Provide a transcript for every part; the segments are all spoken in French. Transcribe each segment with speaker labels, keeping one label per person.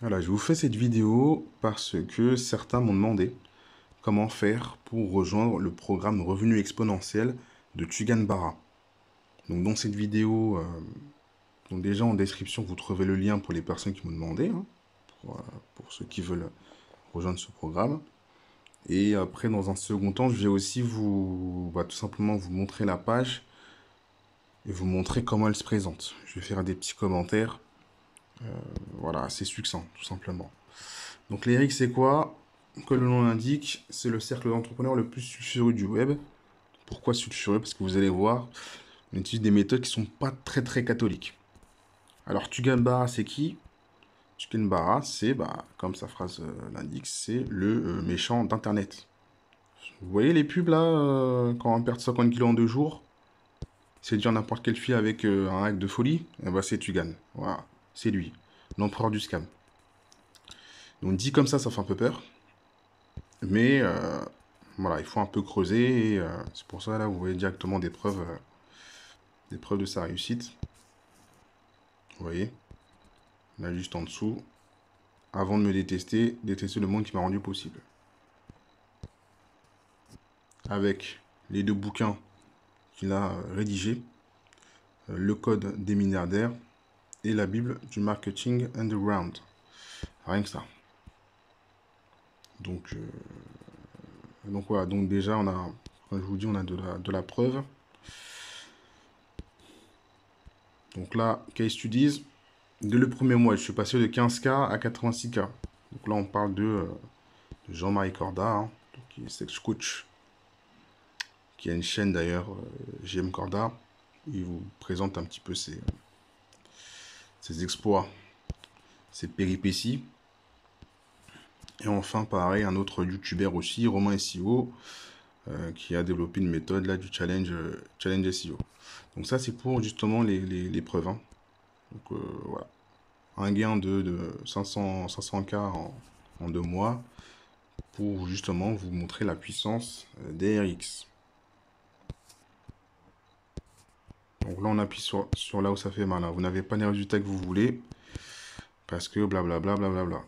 Speaker 1: Voilà, je vous fais cette vidéo parce que certains m'ont demandé comment faire pour rejoindre le programme Revenu Exponentiel de Tugan Barra. Donc dans cette vidéo, donc déjà en description, vous trouverez le lien pour les personnes qui m'ont demandé, hein, pour ceux qui veulent rejoindre ce programme. Et après, dans un second temps, je vais aussi tout simplement vous montrer la page et vous montrer comment elle se présente. Je vais faire des petits commentaires, voilà, assez succincts, tout simplement. Donc les RX, c'est quoi? Comme le nom l'indique, c'est le cercle d'entrepreneurs le plus sulfureux du web. Pourquoi sulfureux? Parce que vous allez voir, on utilise des méthodes qui sont pas très très catholiques. Alors Tugan Barra, c'est qui? Tugan Barra, c'est, comme sa phrase l'indique, c'est le méchant d'Internet. Vous voyez les pubs là, quand on perd 50 kilos en 2 jours? C'est dire n'importe quelle fille avec un hack de folie? Eh ben c'est Tugan. Voilà, c'est lui, l'empereur du scam. Donc dit comme ça fait un peu peur. Mais voilà, il faut un peu creuser. Et c'est pour ça, là, vous voyez directement des preuves de sa réussite. Vous voyez, là, juste en dessous. Avant de me détester, détester le monde qui m'a rendu possible. Avec les 2 bouquins qu'il a rédigés, Le Code des milliardaires et la Bible du marketing underground. Rien que ça. Donc voilà, donc déjà, comme je vous dis, on a de la preuve. Donc là, case studies. Dès le premier mois, je suis passé de 15K à 86K. Donc là, on parle de Jean-Marie Corda, hein, qui est sex coach, qui a une chaîne d'ailleurs, JM Corda. Il vous présente un petit peu ses exploits, ses péripéties. Et enfin, pareil, un autre YouTuber aussi, Romain SEO, qui a développé une méthode là du challenge SEO. Donc ça, c'est pour justement les preuves, hein. Donc voilà. Un gain de 500K en 2 mois pour justement vous montrer la puissance des RX. Donc là, on appuie sur là où ça fait mal, hein. Vous n'avez pas les résultats que vous voulez parce que blablabla, blablabla.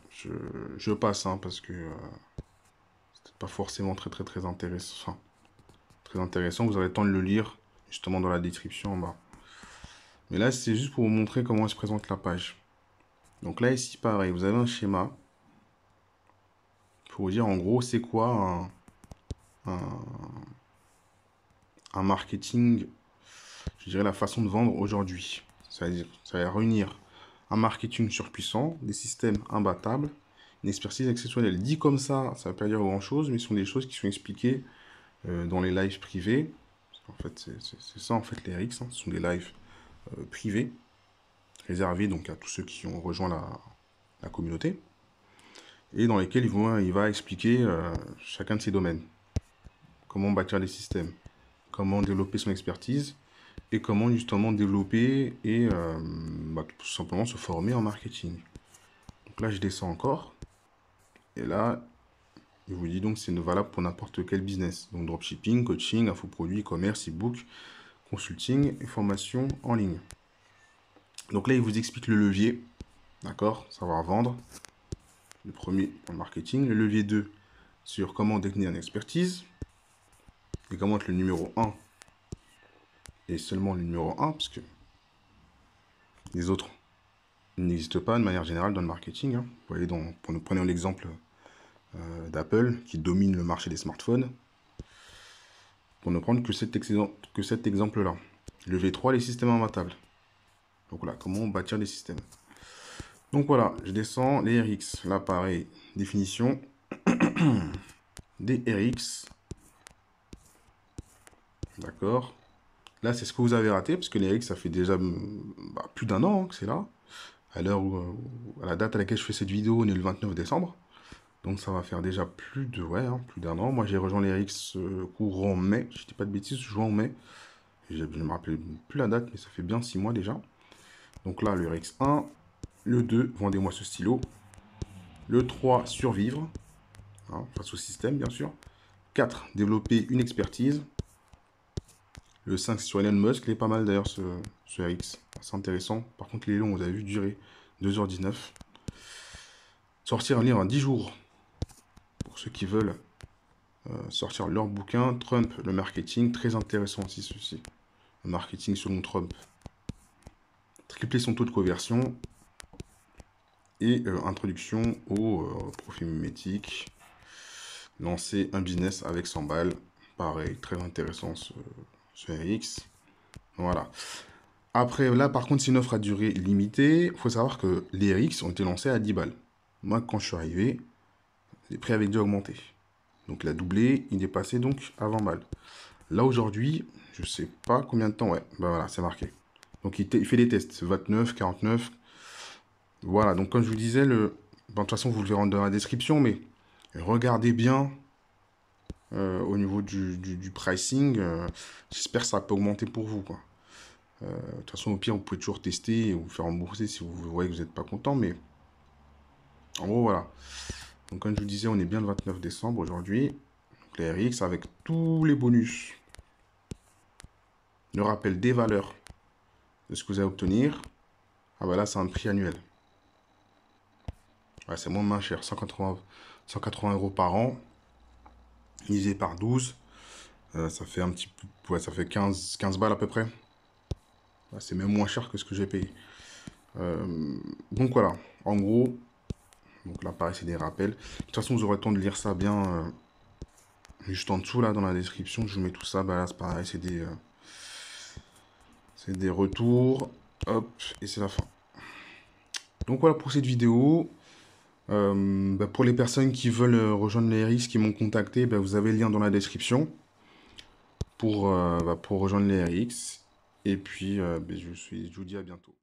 Speaker 1: Je passe, hein, parce que c'est pas forcément très très très intéressant. Enfin, très intéressant. Vous aurez le temps de le lire justement dans la description en bas. Mais là, c'est juste pour vous montrer comment se présente la page. Donc là, ici, pareil, vous avez un schéma pour vous dire en gros c'est quoi un marketing, je dirais la façon de vendre aujourd'hui. C'est-à-dire, ça va réunir un marketing surpuissant, des systèmes imbattables, une expertise exceptionnelle. Dit comme ça ne veut pas dire grand-chose, mais ce sont des choses qui sont expliquées dans les lives privés. En fait, c'est ça, en fait, les RX, hein. Ce sont des lives privés, réservés donc à tous ceux qui ont rejoint la communauté, et dans lesquels il va expliquer chacun de ces domaines. Comment bâtir des systèmes, comment développer son expertise, et comment justement développer et tout simplement se former en marketing. Donc là, je descends encore. Et là, il vous dit donc c'est valable pour n'importe quel business. Donc dropshipping, coaching, infoproduits, e-commerce, e-book, consulting et formation en ligne. Donc là, il vous explique le levier. D'accord? Savoir vendre. Le premier pour le marketing. Le levier 2 sur comment détenir une expertise. Et comment être le numéro 1. Et seulement le numéro 1, parce que les autres n'existent pas de manière générale dans le marketing, hein. Vous voyez, pour nous prendre l'exemple d'Apple, qui domine le marché des smartphones, pour ne prendre que cet exemple-là. Le V3, les systèmes imbattables. Donc voilà, comment bâtir des systèmes. Donc voilà, je descends les RX. Là, pareil, définition des RX. D'accord. Là, c'est ce que vous avez raté, parce que les RX, ça fait déjà plus d'1 an, hein, que c'est là. À l'heure à la date à laquelle je fais cette vidéo, on est le 29 décembre. Donc ça va faire déjà plus d'1 an. Moi, j'ai rejoint les RX courant mai. Je dis pas de bêtises, juin ou mai. Je ne me rappelle plus la date, mais ça fait bien 6 mois déjà. Donc là, le RX1. Le 2, vendez-moi ce stylo. Le 3, survivre, hein, face au système, bien sûr. 4, développer une expertise. Le 5, c'est sur Elon Musk. Il est pas mal d'ailleurs, ce RX. C'est intéressant. Par contre, il est long, vous avez vu, durer 2h19. sortir un livre en 10 jours. Pour ceux qui veulent sortir leur bouquin. Trump, le marketing, très intéressant aussi ceci. Le marketing selon Trump. Tripler son taux de conversion. Et introduction au profil mimétique. Lancer un business avec 100 balles. Pareil, très intéressant ce RX. Voilà. Après, là, par contre, c'est une offre à durée limitée. Il faut savoir que les RX ont été lancés à 10 balles. Moi, quand je suis arrivé, les prix avaient dû augmenter. Donc, il a doublé. Il est passé donc à 20 balles. Là, aujourd'hui, je sais pas combien de temps. Ouais, bah voilà, c'est marqué. Donc, il fait des tests. 29, 49. Voilà. Donc, comme je vous disais, bon, de toute façon, vous le verrez dans la description, mais regardez bien au niveau du pricing. J'espère que ça peut augmenter pour vous, quoi. De toute façon, au pire, vous pouvez toujours tester et vous faire rembourser si vous voyez que vous n'êtes pas content. Mais en gros, voilà. Donc, comme je vous disais, on est bien le 29 décembre aujourd'hui. Donc, les RX avec tous les bonus. Le rappel des valeurs de ce que vous allez obtenir. Ah bah là, c'est un prix annuel. Ouais, c'est moins cher. 180 euros par an. Divisé par 12. Ça fait un petit peu. Ouais, ça fait 15 balles à peu près. Ouais, c'est même moins cher que ce que j'ai payé. Donc voilà. En gros. Donc là, pareil, c'est des rappels. De toute façon, vous aurez le temps de lire ça bien. Juste en dessous, là, dans la description, je vous mets tout ça. Bah là, c'est pareil, c'est des retours. Hop, et c'est la fin. Donc voilà pour cette vidéo. Bah, pour les personnes qui veulent rejoindre les RX, qui m'ont contacté, bah, vous avez le lien dans la description pour rejoindre les RX. Et puis, bah, je vous dis à bientôt.